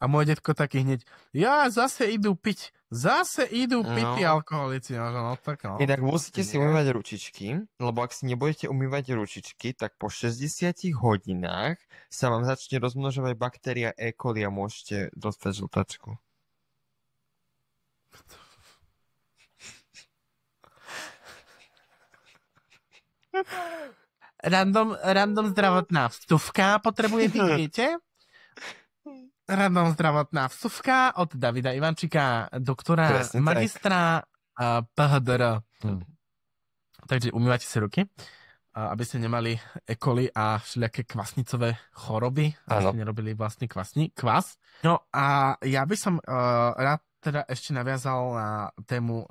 A môj detko taký hneď, zase idú piť tí alkoholici. No, tak, no. Inak musíte si umývať ručičky, lebo ak si nebudete umývať ručičky, tak po 60 hodinách sa vám začne rozmnožovať baktéria E. coli a môžete dostať žltačku. Random zdravotná vstupka potrebuje byť, viete? Random zdravotná vstupka od Davida Ivančíka, doktora, Presne magistra PhDR. Takže umývate si ruky, aby ste nemali E. coli a všelijaké kvasnicové choroby, aby ste nerobili vlastný kvas. No a ja by som rád teda ešte naviazal na tému